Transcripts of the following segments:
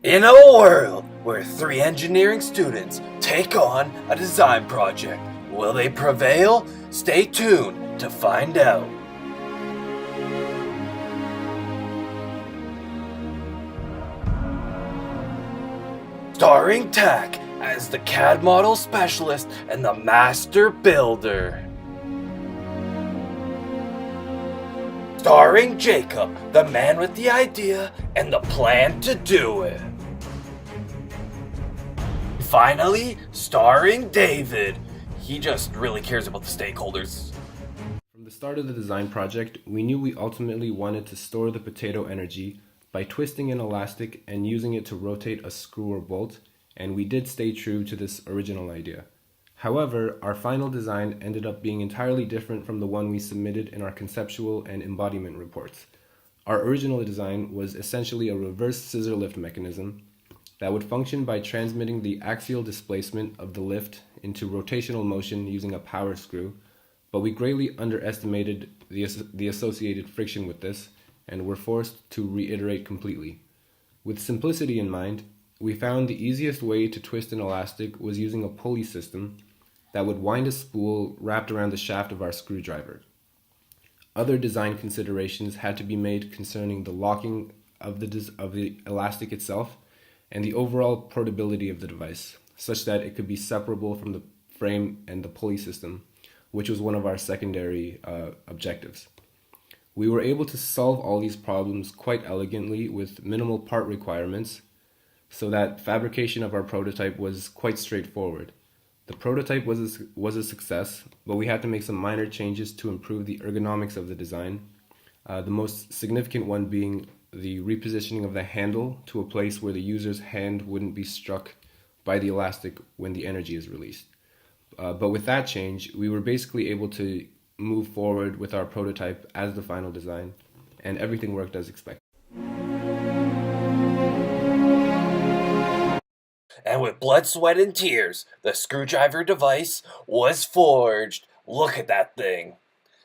In a world where three engineering students take on a design project, will they prevail? Stay tuned to find out. Starring Tak as the CAD model specialist and the master builder. Starring Jacob, the man with the idea and the plan to do it. Finally, starring David. He just really cares about the stakeholders. From the start of the design project, we knew we ultimately wanted to store the potato energy by twisting an elastic and using it to rotate a screw or bolt, and we did stay true to this original idea. However, our final design ended up being entirely different from the one we submitted in our conceptual and embodiment reports. Our original design was essentially a reverse scissor lift mechanism that would function by transmitting the axial displacement of the lift into rotational motion using a power screw, but we greatly underestimated the associated friction with this and were forced to reiterate completely. With simplicity in mind, we found the easiest way to twist an elastic was using a pulley system that would wind a spool wrapped around the shaft of our screwdriver. Other design considerations had to be made concerning the locking of the elastic itself and the overall portability of the device, such that it could be separable from the frame and the pulley system, which was one of our secondary objectives. We were able to solve all these problems quite elegantly with minimal part requirements, so that fabrication of our prototype was quite straightforward. The prototype was a success, but we had to make some minor changes to improve the ergonomics of the design, the most significant one being the repositioning of the handle to a place where the user's hand wouldn't be struck by the elastic when the energy is released. But with that change, we were basically able to move forward with our prototype as the final design, and everything worked as expected. And with blood, sweat, and tears, the screwdriver device was forged. Look at that thing.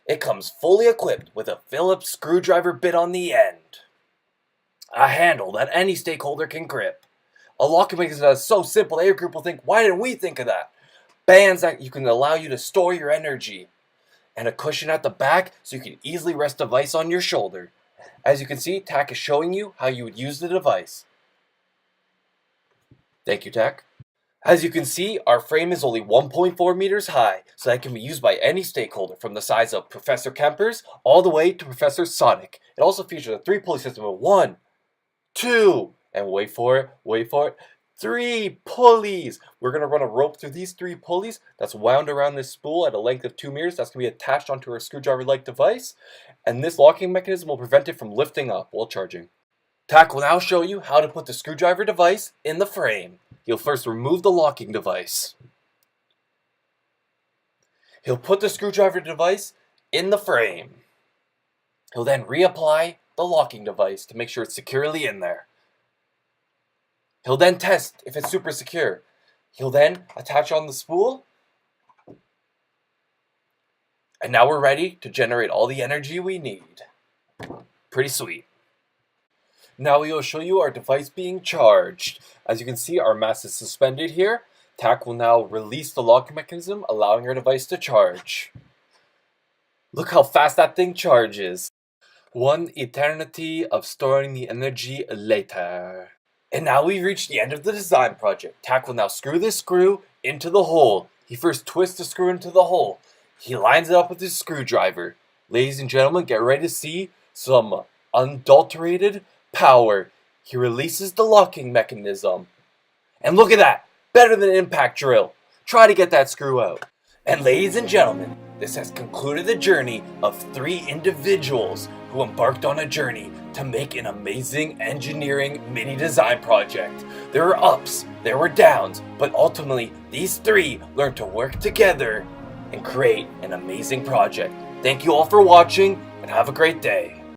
It comes fully equipped with a Phillips screwdriver bit on the end. A handle that any stakeholder can grip. A locking mechanism that's so simple that your group will think, why didn't we think of that? Bands that you can allow you to store your energy. And a cushion at the back so you can easily rest the device on your shoulder. As you can see, Tak is showing you how you would use the device. Thank you, Tak. As you can see, our frame is only 1.4 meters high, so that can be used by any stakeholder from the size of Professor Kemper's all the way to Professor Sonic. It also features a 3-pulley system of 1, 2, and wait for it, 3 pulleys. We're going to run a rope through these 3 pulleys that's wound around this spool at a length of 2 meters. That's going to be attached onto our screwdriver-like device, and this locking mechanism will prevent it from lifting up while charging. Tak will now show you how to put the screwdriver device in the frame. He'll first remove the locking device. He'll put the screwdriver device in the frame. He'll then reapply the locking device to make sure it's securely in there. He'll then test if it's super secure. He'll then attach on the spool. And now we're ready to generate all the energy we need. Pretty sweet. Now we will show you our device being charged. As you can see, our mass is suspended here. Tak will now release the locking mechanism, allowing our device to charge. Look how fast that thing charges. 1 eternity of storing the energy later. And now we've reached the end of the design project. Tak will now screw this screw into the hole. He first twists the screw into the hole. He lines it up with his screwdriver. Ladies and gentlemen, get ready to see some unadulterated power. He releases the locking mechanism. And look at that! Better than an impact drill. Try to get that screw out. And ladies and gentlemen, this has concluded the journey of 3 individuals who embarked on a journey to make an amazing engineering mini design project. There were ups, there were downs, but ultimately these 3 learned to work together and create an amazing project. Thank you all for watching and have a great day.